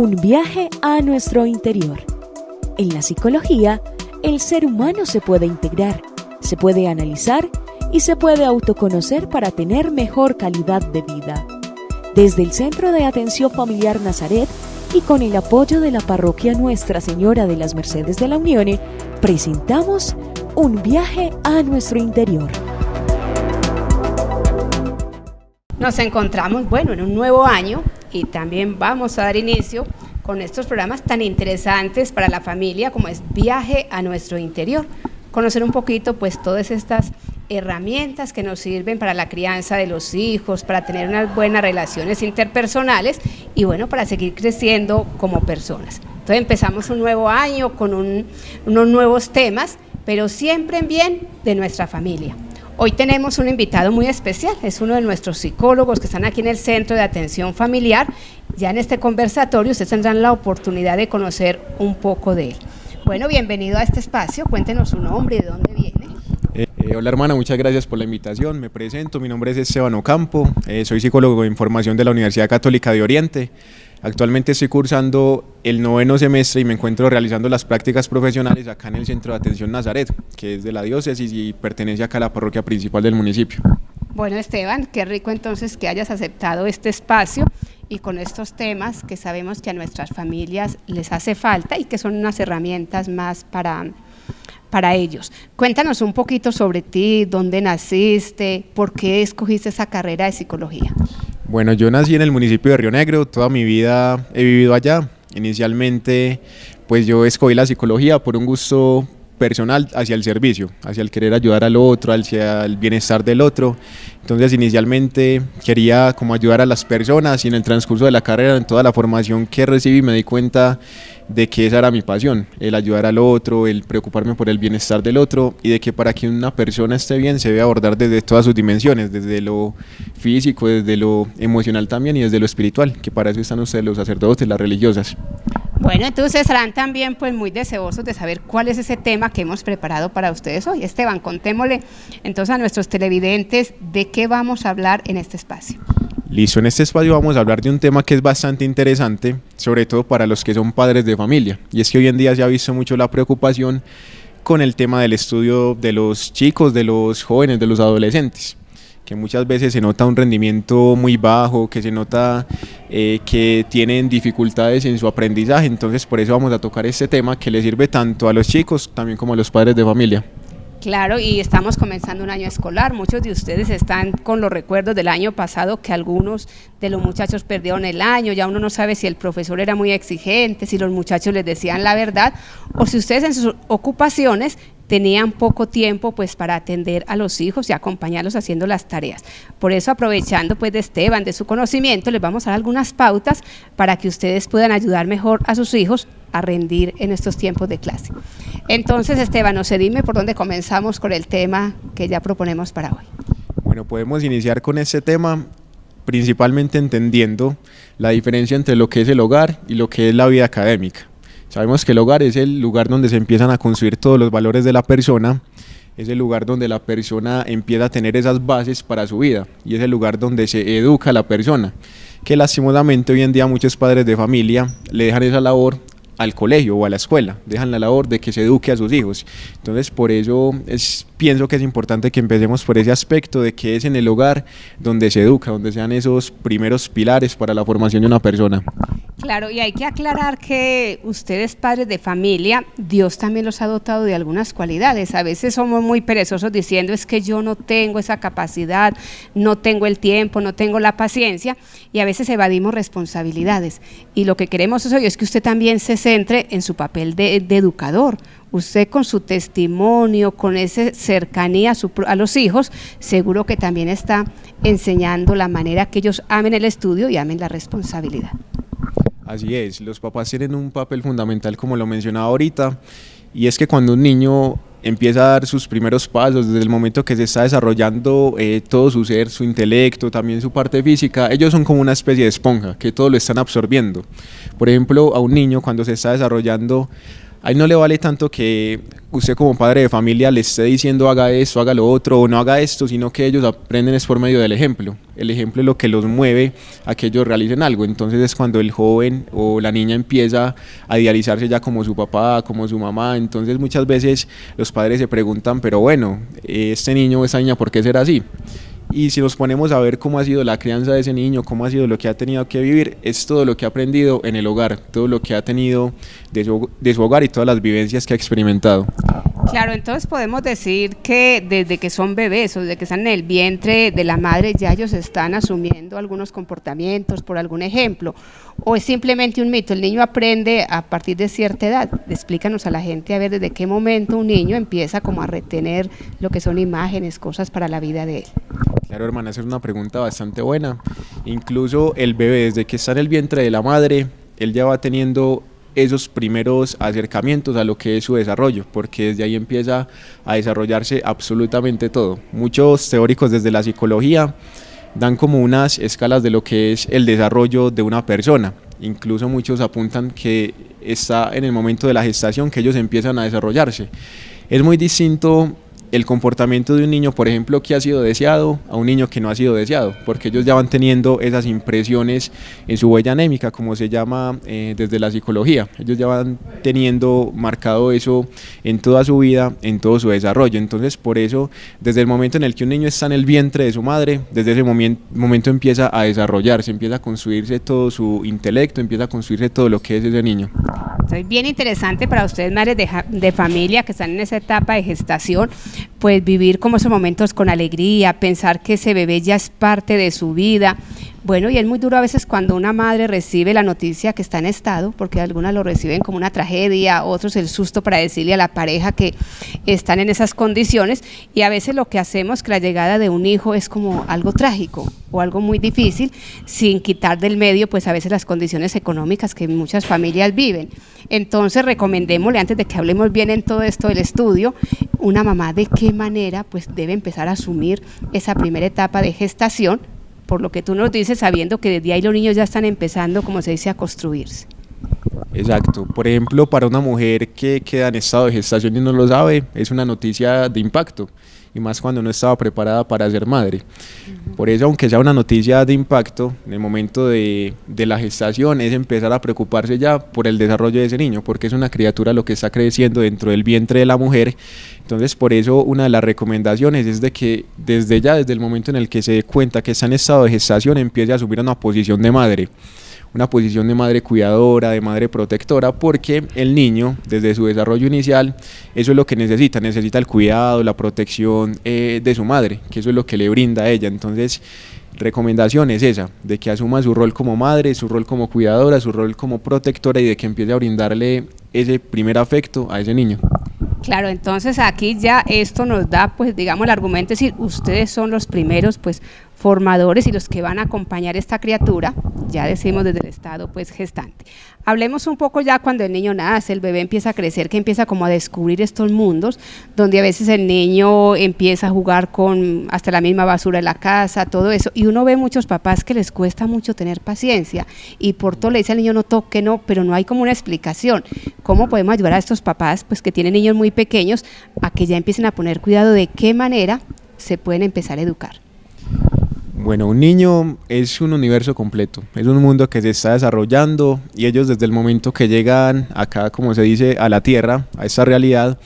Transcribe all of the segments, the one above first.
Un viaje a nuestro interior. En la psicología, el ser humano se puede integrar, se puede analizar y se puede autoconocer para tener mejor calidad de vida. Desde el Centro de Atención Familiar Nazaret y con el apoyo de la Parroquia Nuestra Señora de las Mercedes de la Unión, presentamos Un viaje a nuestro interior. Nos encontramos, en un nuevo año y también vamos a dar inicio con estos programas tan interesantes para la familia como es Viaje a nuestro interior. Conocer un poquito todas estas herramientas que nos sirven para la crianza de los hijos, para tener unas buenas relaciones interpersonales y para seguir creciendo como personas. Entonces empezamos un nuevo año con unos nuevos temas, pero siempre en bien de nuestra familia. Hoy tenemos un invitado muy especial, es uno de nuestros psicólogos que están aquí en el Centro de Atención Familiar. Ya en este conversatorio ustedes tendrán la oportunidad de conocer un poco de él. Bienvenido a este espacio, cuéntenos su nombre y de dónde viene. Hola hermana, muchas gracias por la invitación, me presento, mi nombre es Esteban Ocampo, soy psicólogo en formación de la Universidad Católica de Oriente. Actualmente estoy cursando el 9º semestre y me encuentro realizando las prácticas profesionales acá en el Centro de Atención Nazaret, que es de la diócesis y pertenece acá a la parroquia principal del municipio. Bueno Esteban, qué rico entonces que hayas aceptado este espacio y con estos temas que sabemos que a nuestras familias les hace falta y que son unas herramientas más para ellos. Cuéntanos un poquito sobre ti, dónde naciste, por qué escogiste esa carrera de psicología. Bueno, yo nací en el municipio de Río Negro, toda mi vida he vivido allá. Inicialmente, yo escogí la psicología por un gusto personal hacia el servicio, hacia el querer ayudar al otro, hacia el bienestar del otro. Entonces, inicialmente quería como ayudar a las personas y en el transcurso de la carrera, en toda la formación que recibí, me di cuenta de que esa era mi pasión, el ayudar al otro, el preocuparme por el bienestar del otro y de que para que una persona esté bien se debe abordar desde todas sus dimensiones, desde lo físico, desde lo emocional también y desde lo espiritual, que para eso están ustedes los sacerdotes, las religiosas. Entonces estarán también muy deseosos de saber cuál es ese tema que hemos preparado para ustedes hoy. Esteban, contémosle entonces a nuestros televidentes de qué vamos a hablar en este espacio. Listo, en este espacio vamos a hablar de un tema que es bastante interesante, sobre todo para los que son padres de familia, y es que hoy en día se ha visto mucho la preocupación con el tema del estudio de los chicos, de los jóvenes, de los adolescentes, que muchas veces se nota un rendimiento muy bajo, que se nota que tienen dificultades en su aprendizaje. Entonces por eso vamos a tocar este tema que le sirve tanto a los chicos también como a los padres de familia. Claro, y estamos comenzando un año escolar, muchos de ustedes están con los recuerdos del año pasado, que algunos de los muchachos perdieron el año, ya uno no sabe si el profesor era muy exigente, si los muchachos les decían la verdad, o si ustedes en sus ocupaciones tenían poco tiempo para atender a los hijos y acompañarlos haciendo las tareas. Por eso, aprovechando de Esteban, de su conocimiento, les vamos a dar algunas pautas para que ustedes puedan ayudar mejor a sus hijos a rendir en estos tiempos de clase. Entonces, Esteban, no sé, dime por dónde comenzamos con el tema que ya proponemos para hoy. Podemos iniciar con este tema principalmente entendiendo la diferencia entre lo que es el hogar y lo que es la vida académica. Sabemos que el hogar es el lugar donde se empiezan a construir todos los valores de la persona, es el lugar donde la persona empieza a tener esas bases para su vida y es el lugar donde se educa a la persona, que lastimosamente hoy en día muchos padres de familia le dejan esa labor al colegio o a la escuela, dejan la labor de que se eduque a sus hijos. Entonces por eso pienso que es importante que empecemos por ese aspecto de que es en el hogar donde se educa, donde sean esos primeros pilares para la formación de una persona. Claro, y hay que aclarar que ustedes, padres de familia, Dios también los ha dotado de algunas cualidades. A veces somos muy perezosos diciendo es que yo no tengo esa capacidad, no tengo el tiempo, no tengo la paciencia, y a veces evadimos responsabilidades. Y lo que queremos hoy es que usted también se centre en su papel de educador. Usted con su testimonio, con esa cercanía a los hijos, seguro que también está enseñando la manera que ellos amen el estudio y amen la responsabilidad. Así es, los papás tienen un papel fundamental, como lo mencionaba ahorita, y es que cuando un niño empieza a dar sus primeros pasos, desde el momento que se está desarrollando todo su ser, su intelecto, también su parte física, ellos son como una especie de esponja, que todo lo están absorbiendo. Por ejemplo, a un niño cuando se está desarrollando ahí no le vale tanto que usted como padre de familia le esté diciendo haga esto, haga lo otro o no haga esto, sino que ellos aprenden es por medio del ejemplo. El ejemplo es lo que los mueve a que ellos realicen algo. Entonces es cuando el joven o la niña empieza a idealizarse ya como su papá, como su mamá. Entonces muchas veces los padres se preguntan, pero bueno, este niño o esta niña, ¿por qué será así? Y si nos ponemos a ver cómo ha sido la crianza de ese niño, cómo ha sido lo que ha tenido que vivir, es todo lo que ha aprendido en el hogar, todo lo que ha tenido de su hogar y todas las vivencias que ha experimentado. Claro, entonces podemos decir que desde que son bebés o desde que están en el vientre de la madre ya ellos están asumiendo algunos comportamientos por algún ejemplo, o es simplemente un mito, el niño aprende a partir de cierta edad. Explícanos a la gente a ver desde qué momento un niño empieza como a retener lo que son imágenes, cosas para la vida de él. Claro, hermana, esa es una pregunta bastante buena. Incluso el bebé, desde que está en el vientre de la madre, él ya va teniendo esos primeros acercamientos a lo que es su desarrollo, porque desde ahí empieza a desarrollarse absolutamente todo. Muchos teóricos desde la psicología dan como unas escalas de lo que es el desarrollo de una persona. Incluso muchos apuntan que está en el momento de la gestación que ellos empiezan a desarrollarse. Es muy distinto el comportamiento de un niño, por ejemplo, que ha sido deseado a un niño que no ha sido deseado, porque ellos ya van teniendo esas impresiones en su huella anémica, como se llama desde la psicología. Ellos ya van teniendo marcado eso en toda su vida, en todo su desarrollo. Entonces, por eso, desde el momento en el que un niño está en el vientre de su madre, desde ese momento empieza a desarrollarse, empieza a construirse todo su intelecto, empieza a construirse todo lo que es ese niño. Entonces, bien interesante para ustedes, madres de familia que están en esa etapa de gestación, pues vivir como esos momentos con alegría, pensar que ese bebé ya es parte de su vida. Bueno, y es muy duro a veces cuando una madre recibe la noticia que está en estado, porque algunas lo reciben como una tragedia, otros el susto para decirle a la pareja que están en esas condiciones, y a veces lo que hacemos que la llegada de un hijo es como algo trágico o algo muy difícil, sin quitar del medio pues a veces las condiciones económicas que muchas familias viven. Entonces recomendémosle, antes de que hablemos bien en todo esto del estudio, una mamá de qué manera pues debe empezar a asumir esa primera etapa de gestación, por lo que tú nos dices, sabiendo que desde ahí los niños ya están empezando, como se dice, a construirse. Exacto. Por ejemplo, para una mujer que queda en estado de gestación y no lo sabe, es una noticia de impacto, y más cuando no estaba preparada para ser madre. Por eso, aunque sea una noticia de impacto, en el momento de la gestación es empezar a preocuparse ya por el desarrollo de ese niño, porque es una criatura lo que está creciendo dentro del vientre de la mujer. Entonces, por eso una de las recomendaciones es de que desde el momento en el que se dé cuenta que está en estado de gestación, empiece a asumir una posición de madre. Una posición de madre cuidadora, de madre protectora, porque el niño, desde su desarrollo inicial, eso es lo que necesita el cuidado, la protección de su madre, que eso es lo que le brinda a ella. Entonces, recomendación es esa, de que asuma su rol como madre, su rol como cuidadora, su rol como protectora, y de que empiece a brindarle ese primer afecto a ese niño. Claro, entonces aquí ya esto nos da, pues digamos, el argumento, es decir, ustedes son los primeros, pues, formadores y los que van a acompañar a esta criatura, ya decimos desde el estado, pues, gestante. Hablemos un poco ya cuando el niño nace, el bebé empieza a crecer, que empieza como a descubrir estos mundos, donde a veces el niño empieza a jugar con hasta la misma basura de la casa, todo eso, y uno ve muchos papás que les cuesta mucho tener paciencia, y por todo le dice al niño no toque, no, pero no hay como una explicación. ¿Cómo podemos ayudar a estos papás, pues, que tienen niños muy pequeños, a que ya empiecen a poner cuidado de qué manera se pueden empezar a educar? Bueno, un niño es un universo completo, es un mundo que se está desarrollando, y ellos desde el momento que llegan acá, como se dice, a la tierra, a esta realidad,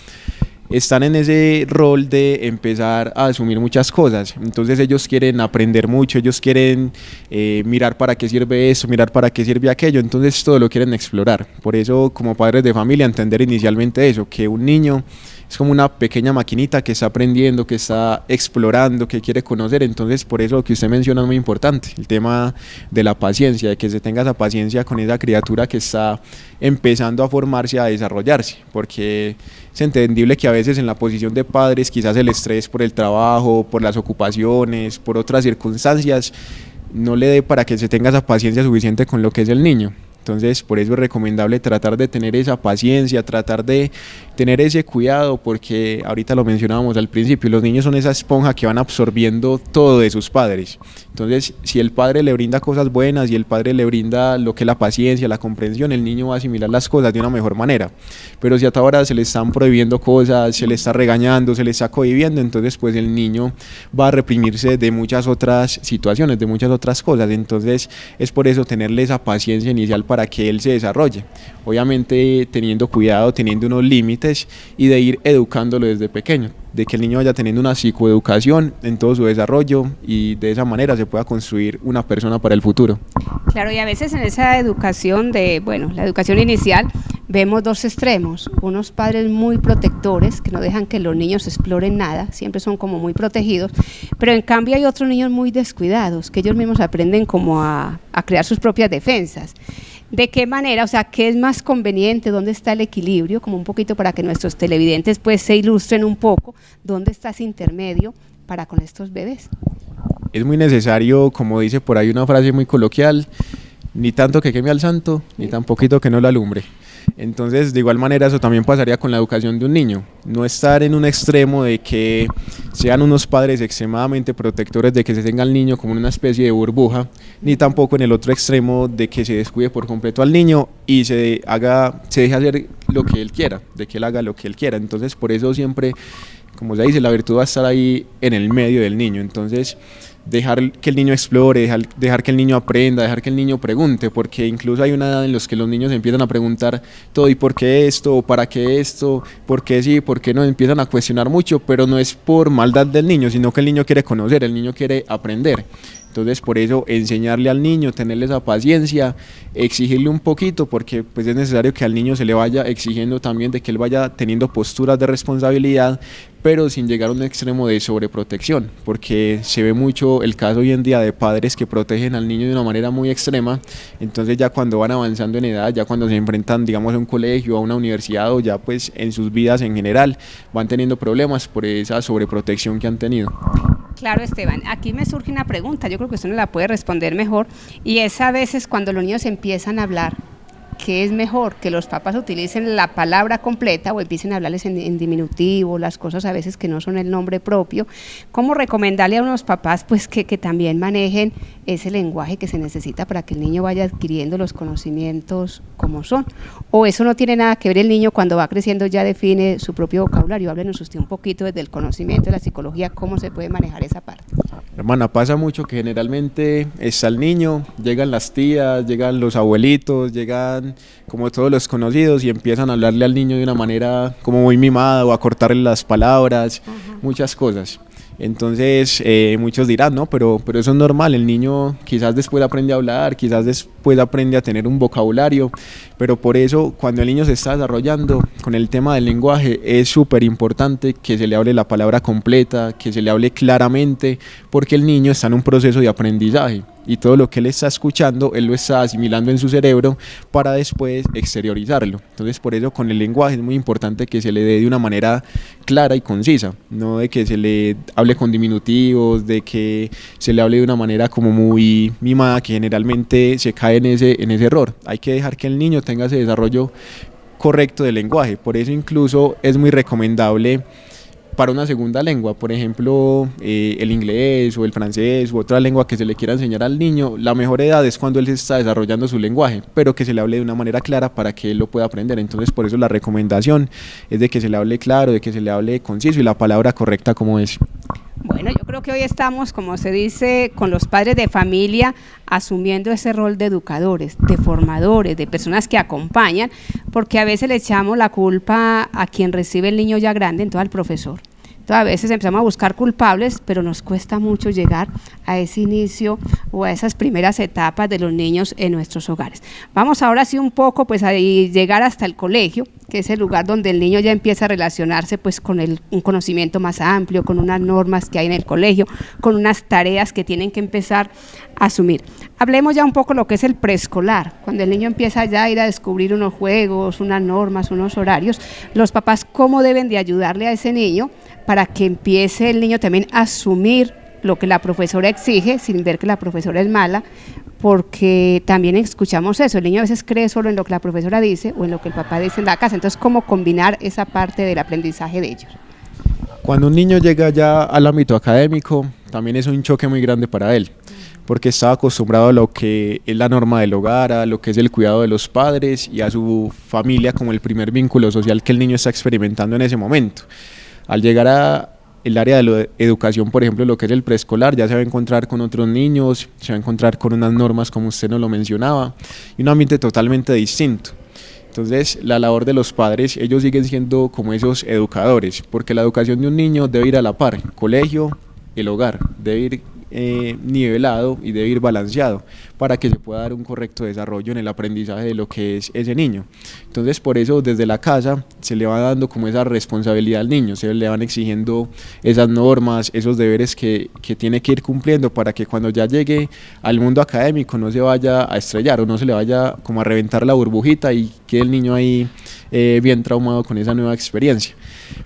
están en ese rol de empezar a asumir muchas cosas. Entonces ellos quieren aprender mucho, ellos quieren mirar para qué sirve eso, mirar para qué sirve aquello, entonces todo lo quieren explorar. Por eso, como padres de familia, entender inicialmente eso, que un niño es como una pequeña maquinita que está aprendiendo, que está explorando, que quiere conocer. Entonces, por eso lo que usted menciona es muy importante, el tema de la paciencia, de que se tenga esa paciencia con esa criatura que está empezando a formarse, a desarrollarse, porque es entendible que a veces en la posición de padres, quizás el estrés por el trabajo, por las ocupaciones, por otras circunstancias, no le dé para que se tenga esa paciencia suficiente con lo que es el niño. Entonces, por eso es recomendable tratar de tener esa paciencia, tratar de tener ese cuidado, porque ahorita lo mencionábamos al principio, los niños son esa esponja que van absorbiendo todo de sus padres. Entonces, si el padre le brinda cosas buenas y el padre le brinda lo que es la paciencia, la comprensión, el niño va a asimilar las cosas de una mejor manera. Pero si hasta ahora se le están prohibiendo cosas, se le está regañando, se le está cohibiendo, entonces pues el niño va a reprimirse de muchas otras situaciones, de muchas otras cosas. Entonces, es por eso tenerle esa paciencia inicial para que él se desarrolle. Obviamente teniendo cuidado, teniendo unos límites y de ir educándolo desde pequeño, de que el niño vaya teniendo una psicoeducación en todo su desarrollo y de esa manera se pueda construir una persona para el futuro. Claro, y a veces en esa educación la educación inicial, vemos dos extremos, unos padres muy protectores que no dejan que los niños exploren nada, siempre son como muy protegidos, pero en cambio hay otros niños muy descuidados, que ellos mismos aprenden como a crear sus propias defensas. ¿De qué manera? O sea, ¿qué es más conveniente? ¿Dónde está el equilibrio? Como un poquito para que nuestros televidentes pues se ilustren un poco, ¿dónde está ese intermedio para con estos bebés? Es muy necesario, como dice por ahí una frase muy coloquial, ni tanto que queme al santo, ni tan poquito que no lo alumbre. Entonces, de igual manera, eso también pasaría con la educación de un niño. No estar en un extremo de que sean unos padres extremadamente protectores, de que se tenga al niño como una especie de burbuja, ni tampoco en el otro extremo de que se descuide por completo al niño y se deje hacer lo que él quiera, de que él haga lo que él quiera. Entonces, por eso siempre, como se dice, la virtud va a estar ahí en el medio del niño. Entonces, dejar que el niño explore, dejar que el niño aprenda, dejar que el niño pregunte, porque incluso hay una edad en la que los niños empiezan a preguntar todo, ¿y por qué esto? ¿Para qué esto? ¿Por qué sí? ¿Por qué no? Empiezan a cuestionar mucho, pero no es por maldad del niño, sino que el niño quiere conocer, el niño quiere aprender. Entonces, por eso enseñarle al niño, tenerle esa paciencia, exigirle un poquito, porque pues es necesario que al niño se le vaya exigiendo también de que él vaya teniendo posturas de responsabilidad, pero sin llegar a un extremo de sobreprotección, porque se ve mucho el caso hoy en día de padres que protegen al niño de una manera muy extrema. Entonces ya cuando van avanzando en edad, ya cuando se enfrentan, digamos, a un colegio, a una universidad o ya pues en sus vidas en general, van teniendo problemas por esa sobreprotección que han tenido. Claro, Esteban, aquí me surge una pregunta, yo creo que usted no la puede responder mejor, y es a veces cuando los niños empiezan a hablar, ¿qué es mejor? ¿Que los papás utilicen la palabra completa o empiecen a hablarles en diminutivo, las cosas a veces que no son el nombre propio? ¿Cómo recomendarle a unos papás pues que también manejen ese lenguaje que se necesita para que el niño vaya adquiriendo los conocimientos como son? ¿O eso no tiene nada que ver, el niño cuando va creciendo ya define su propio vocabulario? Háblenos usted un poquito desde el conocimiento de la psicología, ¿cómo se puede manejar esa parte? Hermana, pasa mucho que generalmente está el niño, llegan las tías, llegan los abuelitos, llegan como todos los conocidos y empiezan a hablarle al niño de una manera como muy mimada o a cortarle las palabras, muchas cosas. Entonces muchos dirán, no, pero eso es normal, el niño quizás después aprende a hablar, quizás después aprende a tener un vocabulario, pero por eso cuando el niño se está desarrollando con el tema del lenguaje es súper importante que se le hable la palabra completa, que se le hable claramente, porque el niño está en un proceso de aprendizaje y todo lo que él está escuchando, él lo está asimilando en su cerebro para después exteriorizarlo. Entonces por eso con el lenguaje es muy importante que se le dé de una manera clara y concisa, no de que se le hable con diminutivos, de que se le hable de una manera como muy mimada, que generalmente se cae en ese error. Hay que dejar que el niño tenga ese desarrollo correcto del lenguaje, por eso incluso es muy recomendable para una segunda lengua, por ejemplo el inglés o el francés u otra lengua que se le quiera enseñar al niño, la mejor edad es cuando él se está desarrollando su lenguaje, pero que se le hable de una manera clara para que él lo pueda aprender. Entonces por eso la recomendación es de que se le hable claro, de que se le hable conciso y la palabra correcta como es. Bueno, yo creo que hoy estamos, como se dice, con los padres de familia asumiendo ese rol de educadores, de formadores, de personas que acompañan, porque a veces le echamos la culpa a quien recibe el niño ya grande, entonces al profesor. Entonces a veces empezamos a buscar culpables, pero nos cuesta mucho llegar a ese inicio o a esas primeras etapas de los niños en nuestros hogares. Vamos ahora sí un poco pues a llegar hasta el colegio, que es el lugar donde el niño ya empieza a relacionarse pues con un conocimiento más amplio, con unas normas que hay en el colegio, con unas tareas que tienen que empezar a asumir. Hablemos ya un poco lo que es el preescolar, cuando el niño empieza ya a ir a descubrir unos juegos, unas normas, unos horarios, los papás cómo deben de ayudarle a ese niño para que empiece el niño también a asumir lo que la profesora exige, sin ver que la profesora es mala, porque también escuchamos eso, el niño a veces cree solo en lo que la profesora dice o en lo que el papá dice en la casa, entonces ¿cómo combinar esa parte del aprendizaje de ellos? Cuando un niño llega ya al ámbito académico, también es un choque muy grande para él, porque está acostumbrado a lo que es la norma del hogar, a lo que es el cuidado de los padres y a su familia como el primer vínculo social que el niño está experimentando en ese momento. Al llegar a el área de la educación, por ejemplo, lo que es el preescolar, ya se va a encontrar con otros niños, se va a encontrar con unas normas como usted nos lo mencionaba, y un ambiente totalmente distinto. Entonces, la labor de los padres, ellos siguen siendo como esos educadores, porque la educación de un niño debe ir a la par, colegio, el hogar, debe ir nivelado y debe ir balanceado para que se pueda dar un correcto desarrollo en el aprendizaje de lo que es ese niño. Entonces, por eso desde la casa se le va dando como esa responsabilidad al niño, se le van exigiendo esas normas, esos deberes que tiene que ir cumpliendo para que cuando ya llegue al mundo académico no se vaya a estrellar o no se le vaya como a reventar la burbujita y quede el niño ahí bien traumado con esa nueva experiencia.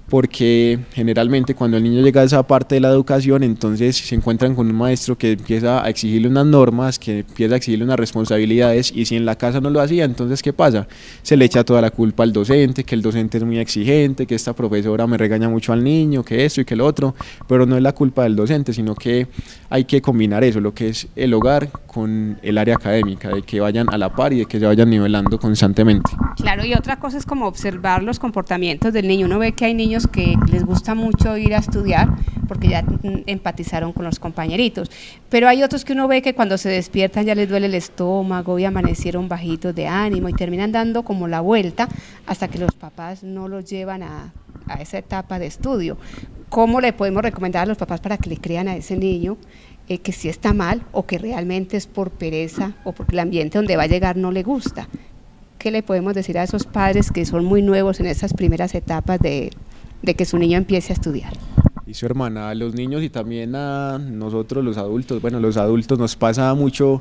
Porque generalmente cuando el niño llega a esa parte de la educación, entonces se encuentran con un maestro que empieza a exigirle unas normas, que empieza a exigirle unas responsabilidades, y si en la casa no lo hacía, entonces ¿qué pasa? Se le echa toda la culpa al docente, que el docente es muy exigente, que esta profesora me regaña mucho al niño, que esto y que lo otro, pero no es la culpa del docente, sino que hay que combinar eso, lo que es el hogar con el área académica, de que vayan a la par y de que se vayan nivelando constantemente. Claro, y otra cosa es como observar los comportamientos del niño. Uno ve que hay niños que les gusta mucho ir a estudiar porque ya empatizaron con los compañeritos, pero hay otros que uno ve que cuando se despiertan ya les duele el estómago y amanecieron bajitos de ánimo y terminan dando como la vuelta hasta que los papás no los llevan a esa etapa de estudio. ¿Cómo le podemos recomendar a los papás para que le crean a ese niño que sí está mal o que realmente es por pereza o porque el ambiente donde va a llegar no le gusta? ¿Qué le podemos decir a esos padres que son muy nuevos en esas primeras etapas de que su niño empiece a estudiar? Y su hermana, a los niños y también a nosotros los adultos, bueno, los adultos nos pasa mucho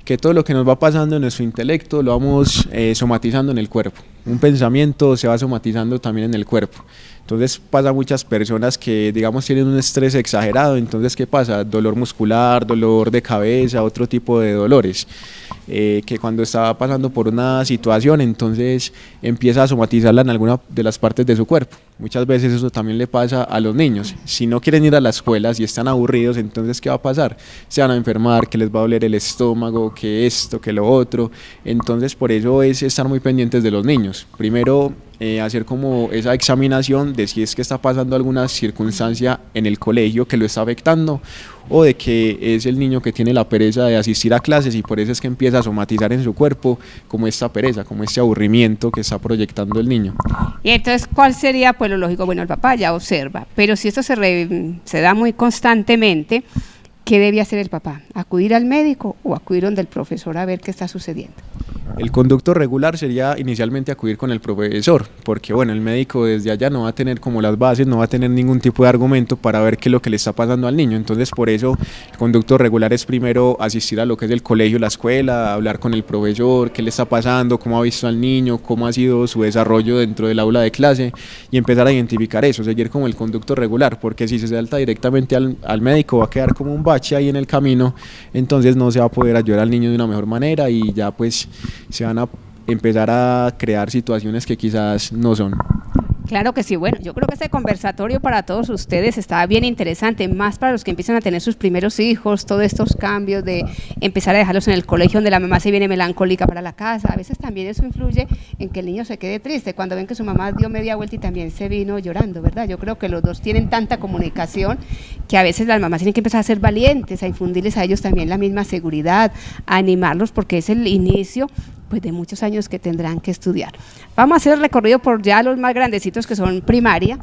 que todo lo que nos va pasando en nuestro intelecto lo vamos somatizando en el cuerpo. Un pensamiento se va somatizando también en el cuerpo. Entonces pasa a muchas personas que digamos tienen un estrés exagerado, entonces ¿qué pasa? Dolor muscular, dolor de cabeza, otro tipo de dolores. Que cuando está pasando por una situación, entonces empieza a somatizarla en alguna de las partes de su cuerpo. Muchas veces eso también le pasa a los niños. Si no quieren ir a la escuela, si están aburridos, entonces ¿qué va a pasar? Se van a enfermar, que les va a doler el estómago, que esto, que lo otro. Entonces por eso es estar muy pendientes de los niños. Primero hacer como esa examinación de si es que está pasando alguna circunstancia en el colegio que lo está afectando, o de que es el niño que tiene la pereza de asistir a clases y por eso es que empieza a somatizar en su cuerpo como esta pereza, como este aburrimiento que está proyectando el niño. Y entonces, ¿cuál sería pues lo lógico? Bueno, el papá ya observa, pero si esto se da muy constantemente, ¿qué debe hacer el papá? ¿Acudir al médico o acudir donde el profesor a ver qué está sucediendo? El conducto regular sería inicialmente acudir con el profesor, porque bueno, el médico desde allá no va a tener como las bases, no va a tener ningún tipo de argumento para ver qué es lo que le está pasando al niño. Entonces por eso el conducto regular es primero asistir a lo que es el colegio, la escuela, hablar con el profesor, qué le está pasando, cómo ha visto al niño, cómo ha sido su desarrollo dentro del aula de clase y empezar a identificar eso, seguir como el conducto regular, porque si se salta directamente al médico va a quedar como un bache ahí en el camino, entonces no se va a poder ayudar al niño de una mejor manera y ya pues se van a empezar a crear situaciones que quizás no son. Claro que sí, bueno, yo creo que este conversatorio para todos ustedes está bien interesante, más para los que empiezan a tener sus primeros hijos, todos estos cambios de empezar a dejarlos en el colegio donde la mamá se viene melancólica para la casa, a veces también eso influye en que el niño se quede triste, cuando ven que su mamá dio media vuelta y también se vino llorando, ¿verdad? Yo creo que los dos tienen tanta comunicación que a veces las mamás tienen que empezar a ser valientes, a infundirles a ellos también la misma seguridad, a animarlos porque es el inicio pues de muchos años que tendrán que estudiar. Vamos a hacer el recorrido por ya los más grandecitos que son primaria,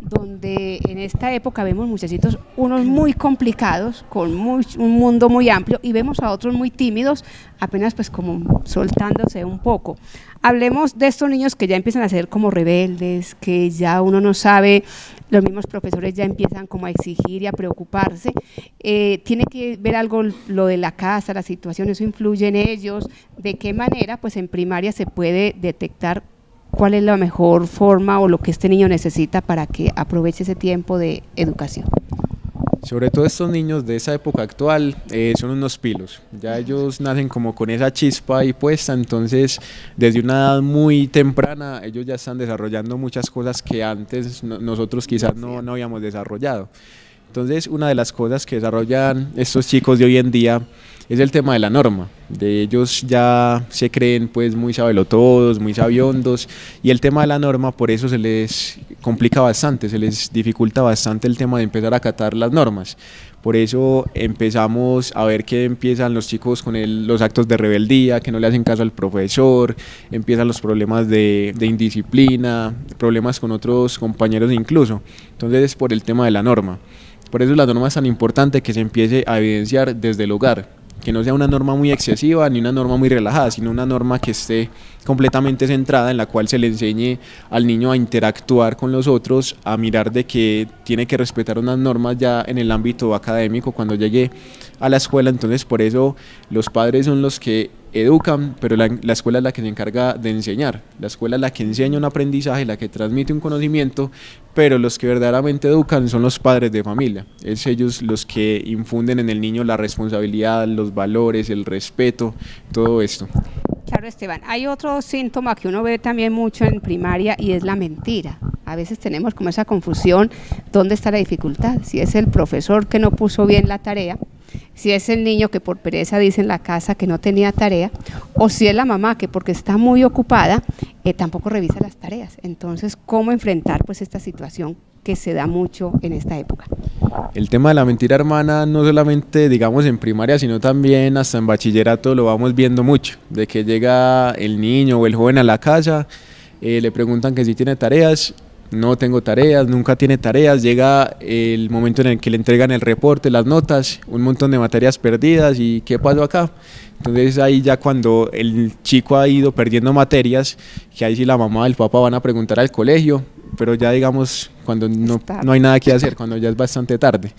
donde en esta época vemos muchachitos, unos muy complicados, con un mundo muy amplio, y vemos a otros muy tímidos, apenas pues como soltándose un poco. Hablemos de estos niños que ya empiezan a ser como rebeldes, que ya uno no sabe, los mismos profesores ya empiezan como a exigir y a preocuparse. Tiene que ver algo lo de la casa, la situación, eso influye en ellos. ¿De qué manera? Pues en primaria se puede detectar cuál es la mejor forma o lo que este niño necesita para que aproveche ese tiempo de educación. Sobre todo estos niños de esa época actual son unos pilos, ya ellos nacen como con esa chispa ahí puesta, entonces desde una edad muy temprana ellos ya están desarrollando muchas cosas que antes nosotros quizás no habíamos desarrollado. Entonces una de las cosas que desarrollan estos chicos de hoy en día es el tema de la norma. De ellos ya se creen pues muy sabelotodos, muy sabiondos, y el tema de la norma por eso se les complica bastante, se les dificulta bastante el tema de empezar a acatar las normas. Por eso empezamos a ver que empiezan los chicos con los actos de rebeldía, que no le hacen caso al profesor, empiezan los problemas de indisciplina, problemas con otros compañeros incluso. Entonces es por el tema de la norma. Por eso la norma es tan importante que se empiece a evidenciar desde el hogar, que no sea una norma muy excesiva ni una norma muy relajada, sino una norma que esté completamente centrada, en la cual se le enseñe al niño a interactuar con los otros, a mirar de que tiene que respetar unas normas ya en el ámbito académico cuando llegue a la escuela. Entonces por eso los padres son los que educan, pero la escuela es la que se encarga de enseñar, la escuela es la que enseña un aprendizaje, la que transmite un conocimiento, pero los que verdaderamente educan son los padres de familia, es ellos los que infunden en el niño la responsabilidad, los valores, el respeto, todo esto. Claro, Esteban, hay otro síntoma que uno ve también mucho en primaria y es la mentira. A veces tenemos como esa confusión, ¿dónde está la dificultad? Si es el profesor que no puso bien la tarea, si es el niño que por pereza dice en la casa que no tenía tarea, o si es la mamá que porque está muy ocupada tampoco revisa las tareas. Entonces, ¿cómo enfrentar pues esta situación que se da mucho en esta época? El tema de la mentira, hermana, no solamente digamos en primaria, sino también hasta en bachillerato lo vamos viendo mucho, de que llega el niño o el joven a la casa, le preguntan que si tiene tareas. No tengo tareas, nunca tiene tareas, llega el momento en el que le entregan el reporte, las notas, un montón de materias perdidas y ¿qué pasó acá? Entonces ahí ya cuando el chico ha ido perdiendo materias, que ahí sí la mamá o el papá van a preguntar al colegio, pero ya digamos cuando no hay nada que hacer, cuando ya es bastante tarde.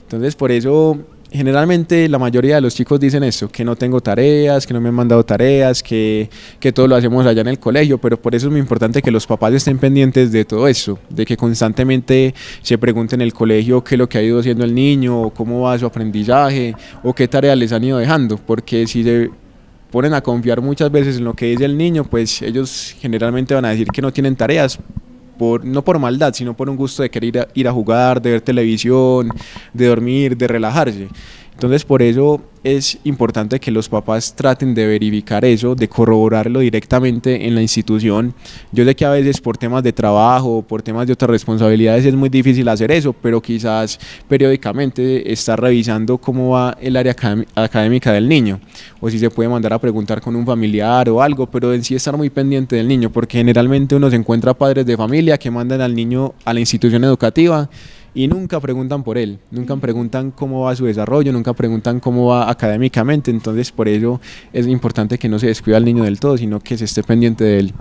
Entonces por eso generalmente la mayoría de los chicos dicen eso, que no tengo tareas, que no me han mandado tareas, que todo lo hacemos allá en el colegio, pero por eso es muy importante que los papás estén pendientes de todo eso, de que constantemente se pregunten en el colegio qué es lo que ha ido haciendo el niño, cómo va su aprendizaje o qué tareas les han ido dejando, porque si se ponen a confiar muchas veces en lo que dice el niño, pues ellos generalmente van a decir que no tienen tareas, no por maldad, sino por un gusto de querer ir a jugar, de ver televisión, de dormir, de relajarse. Entonces por eso es importante que los papás traten de verificar eso, de corroborarlo directamente en la institución. Yo sé que a veces por temas de trabajo, por temas de otras responsabilidades es muy difícil hacer eso, pero quizás periódicamente estar revisando cómo va el área académica del niño, o si se puede mandar a preguntar con un familiar o algo, pero en sí estar muy pendiente del niño, porque generalmente uno se encuentra padres de familia que mandan al niño a la institución educativa y nunca preguntan por él, nunca preguntan cómo va su desarrollo, nunca preguntan cómo va académicamente. Entonces por eso es importante que no se descuide al niño del todo, sino que se esté pendiente de él.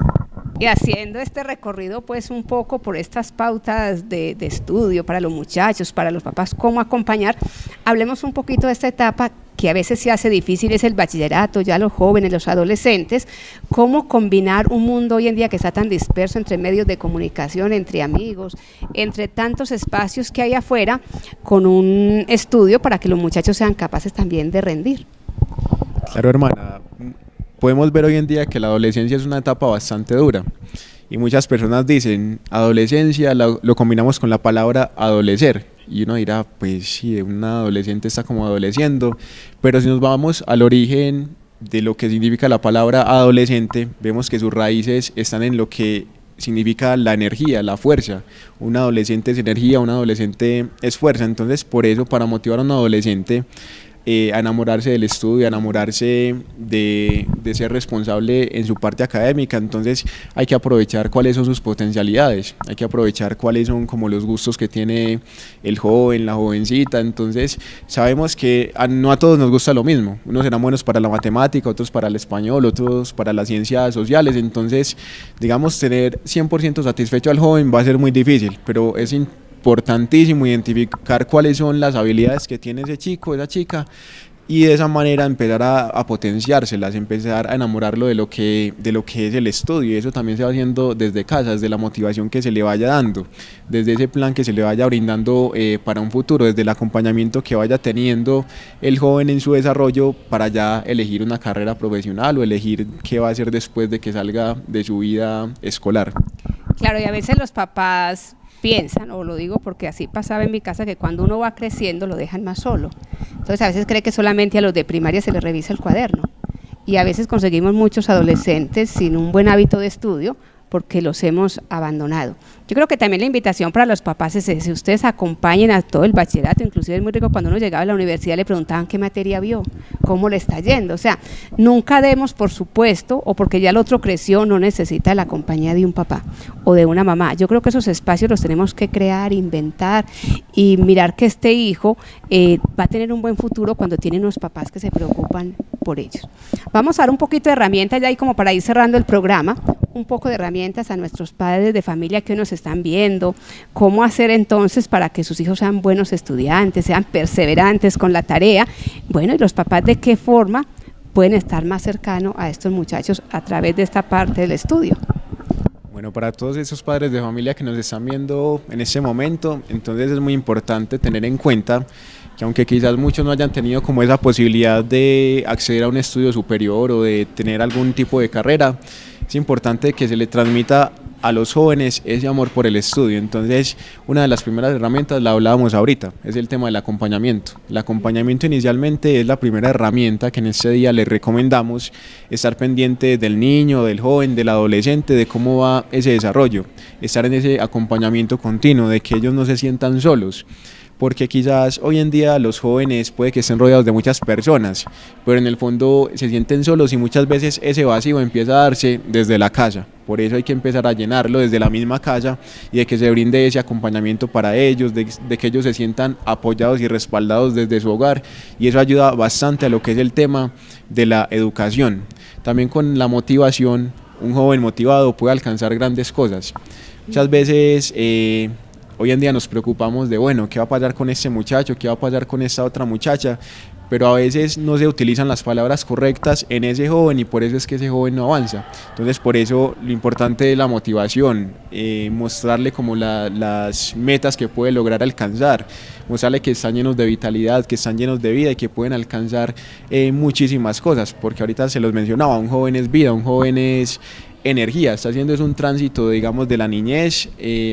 Y haciendo este recorrido pues un poco por estas pautas de estudio para los muchachos, para los papás, cómo acompañar, hablemos un poquito de esta etapa que a veces se hace difícil, es el bachillerato, ya los jóvenes, los adolescentes, cómo combinar un mundo hoy en día que está tan disperso entre medios de comunicación, entre amigos, entre tantos espacios que hay afuera, con un estudio para que los muchachos sean capaces también de rendir. Claro, hermana, podemos ver hoy en día que la adolescencia es una etapa bastante dura y muchas personas dicen adolescencia, lo combinamos con la palabra adolecer. Y uno dirá, pues sí, un adolescente está como adoleciendo, pero si nos vamos al origen de lo que significa la palabra adolescente, vemos que sus raíces están en lo que significa la energía, la fuerza. Un adolescente es energía, un adolescente es fuerza. Entonces, por eso, para motivar a un adolescente a enamorarse del estudio, a enamorarse de ser responsable en su parte académica, entonces hay que aprovechar cuáles son sus potencialidades, hay que aprovechar cuáles son como los gustos que tiene el joven, la jovencita. Entonces sabemos que no a todos nos gusta lo mismo, unos serán buenos para la matemática, otros para el español, otros para las ciencias sociales. Entonces digamos, tener 100% satisfecho al joven va a ser muy difícil, pero es importantísimo identificar cuáles son las habilidades que tiene ese chico, esa chica, y de esa manera empezar a potenciárselas, empezar a enamorarlo de lo que es el estudio, y eso también se va haciendo desde casa, desde la motivación que se le vaya dando, desde ese plan que se le vaya brindando para un futuro, desde el acompañamiento que vaya teniendo el joven en su desarrollo para ya elegir una carrera profesional o elegir qué va a hacer después de que salga de su vida escolar. Claro, y a veces los papás piensan, o lo digo porque así pasaba en mi casa, que cuando uno va creciendo lo dejan más solo. Entonces a veces cree que solamente a los de primaria se les revisa el cuaderno, y a veces conseguimos muchos adolescentes sin un buen hábito de estudio porque los hemos abandonado. Yo creo que también la invitación para los papás es si ustedes acompañen a todo el bachillerato, inclusive es muy rico cuando uno llegaba a la universidad le preguntaban qué materia vio, cómo le está yendo, o sea, nunca demos por supuesto, o porque ya el otro creció, no necesita la compañía de un papá o de una mamá. Yo creo que esos espacios los tenemos que crear, inventar y mirar que este hijo va a tener un buen futuro cuando tiene unos papás que se preocupan por ellos. Vamos a dar un poquito de herramientas ya ahí como para ir cerrando el programa, un poco de herramientas a nuestros padres de familia que hoy nos están viendo, cómo hacer entonces para que sus hijos sean buenos estudiantes, sean perseverantes con la tarea, bueno, y los papás de qué forma pueden estar más cercanos a estos muchachos a través de esta parte del estudio. Bueno, para todos esos padres de familia que nos están viendo en este momento, entonces es muy importante tener en cuenta que aunque quizás muchos no hayan tenido como esa posibilidad de acceder a un estudio superior o de tener algún tipo de carrera, es importante que se le transmita a los jóvenes ese amor por el estudio. Entonces, una de las primeras herramientas la hablábamos ahorita, es el tema del acompañamiento. El acompañamiento inicialmente es la primera herramienta que en este día les recomendamos, estar pendiente del niño, del joven, del adolescente, de cómo va ese desarrollo, estar en ese acompañamiento continuo, de que ellos no se sientan solos. Porque quizás hoy en día los jóvenes puede que estén rodeados de muchas personas, pero en el fondo se sienten solos y muchas veces ese vacío empieza a darse desde la casa. Por eso hay que empezar a llenarlo desde la misma casa y de que se brinde ese acompañamiento para ellos, de que ellos se sientan apoyados y respaldados desde su hogar, y eso ayuda bastante a lo que es el tema de la educación. También con la motivación, un joven motivado puede alcanzar grandes cosas. Muchas veces hoy en día nos preocupamos de, bueno, ¿qué va a pasar con este muchacho? ¿Qué va a pasar con esta otra muchacha? Pero a veces no se utilizan las palabras correctas en ese joven y por eso es que ese joven no avanza. Entonces por eso lo importante es la motivación, mostrarle como las metas que puede lograr alcanzar, mostrarle que están llenos de vitalidad, que están llenos de vida y que pueden alcanzar muchísimas cosas, porque ahorita se los mencionaba, un joven es vida, un joven es energía, está haciendo es un tránsito, digamos, de la niñez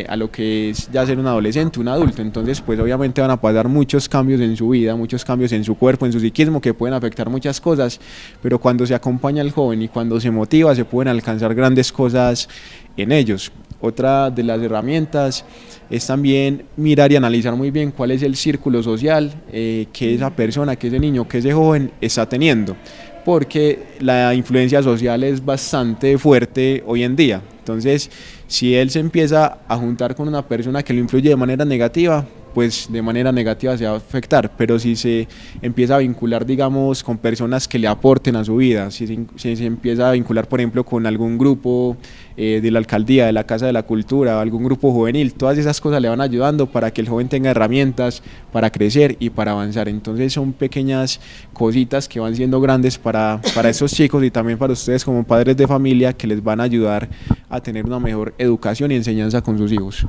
a lo que es ya ser un adolescente, un adulto. Entonces pues obviamente van a pasar muchos cambios en su vida, muchos cambios en su cuerpo, en su psiquismo, que pueden afectar muchas cosas, pero cuando se acompaña al joven y cuando se motiva se pueden alcanzar grandes cosas en ellos. Otra de las herramientas es también mirar y analizar muy bien cuál es el círculo social que esa persona, que ese niño, que ese joven está teniendo, porque la influencia social es bastante fuerte hoy en día. Entonces, si él se empieza a juntar con una persona que lo influye de manera negativa, pues de manera negativa se va a afectar, pero si se empieza a vincular, digamos, con personas que le aporten a su vida, si se empieza a vincular, por ejemplo, con algún grupo de la alcaldía, de la Casa de la Cultura, algún grupo juvenil, todas esas cosas le van ayudando para que el joven tenga herramientas para crecer y para avanzar. Entonces son pequeñas cositas que van siendo grandes para esos chicos y también para ustedes como padres de familia, que les van a ayudar a tener una mejor educación y enseñanza con sus hijos.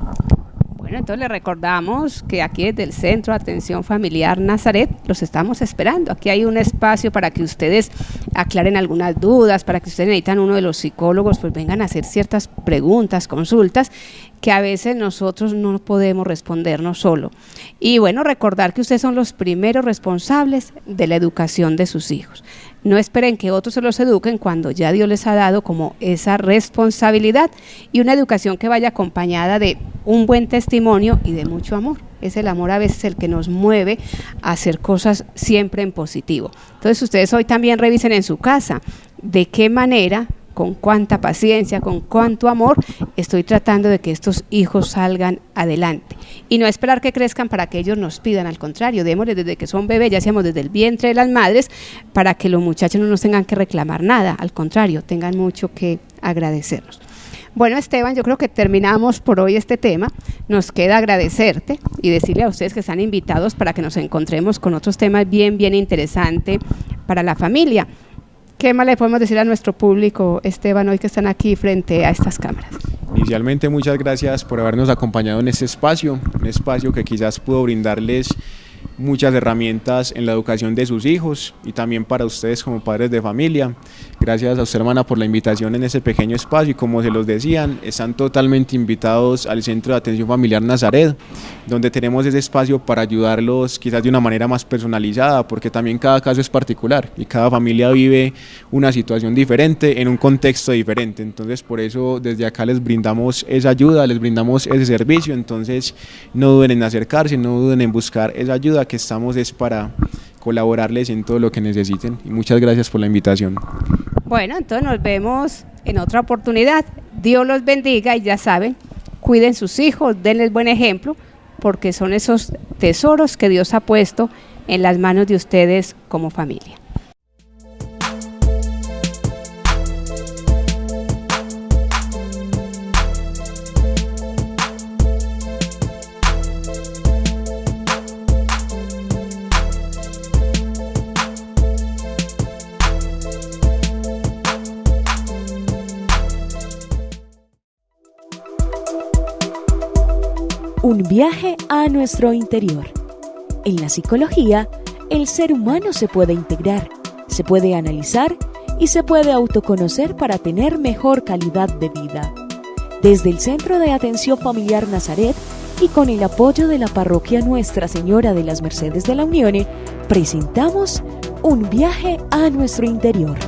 Bueno, entonces les recordamos que aquí desde el Centro de Atención Familiar Nazaret los estamos esperando. Aquí hay un espacio para que ustedes aclaren algunas dudas, para que ustedes necesitan uno de los psicólogos, pues vengan a hacer ciertas preguntas, consultas, que a veces nosotros no podemos respondernos solo. Y bueno, recordar que ustedes son los primeros responsables de la educación de sus hijos. No esperen que otros se los eduquen cuando ya Dios les ha dado como esa responsabilidad, y una educación que vaya acompañada de un buen testimonio y de mucho amor. Es el amor a veces el que nos mueve a hacer cosas siempre en positivo. Entonces ustedes hoy también revisen en su casa de qué manera, con cuánta paciencia, con cuánto amor estoy tratando de que estos hijos salgan adelante, y no esperar que crezcan para que ellos nos pidan. Al contrario, démosles desde que son bebés, ya seamos desde el vientre de las madres, para que los muchachos no nos tengan que reclamar nada, al contrario, tengan mucho que agradecernos. Bueno, Esteban, yo creo que terminamos por hoy este tema. Nos queda agradecerte y decirle a ustedes que están invitados para que nos encontremos con otros temas bien interesantes para la familia. ¿Qué más le podemos decir a nuestro público, Esteban, hoy que están aquí frente a estas cámaras? Inicialmente, muchas gracias por habernos acompañado en este espacio, un espacio que quizás pudo brindarles muchas herramientas en la educación de sus hijos y también para ustedes como padres de familia. Gracias a usted, hermana, por la invitación en ese pequeño espacio, y como se los decían, están totalmente invitados al Centro de Atención Familiar Nazaret, donde tenemos ese espacio para ayudarlos quizás de una manera más personalizada, porque también cada caso es particular y cada familia vive una situación diferente en un contexto diferente. Entonces, por eso desde acá les brindamos esa ayuda, les brindamos ese servicio. Entonces, no duden en acercarse, no duden en buscar esa ayuda, que estamos es para colaborarles en todo lo que necesiten, y muchas gracias por la invitación. Bueno, entonces nos vemos en otra oportunidad. Dios los bendiga, y ya saben, cuiden sus hijos, denles buen ejemplo, porque son esos tesoros que Dios ha puesto en las manos de ustedes como familia. Un viaje a nuestro interior. En la psicología, el ser humano se puede integrar, se puede analizar y se puede autoconocer para tener mejor calidad de vida. Desde el Centro de Atención Familiar Nazaret y con el apoyo de la Parroquia Nuestra Señora de las Mercedes de la Unión, presentamos Un viaje a nuestro interior.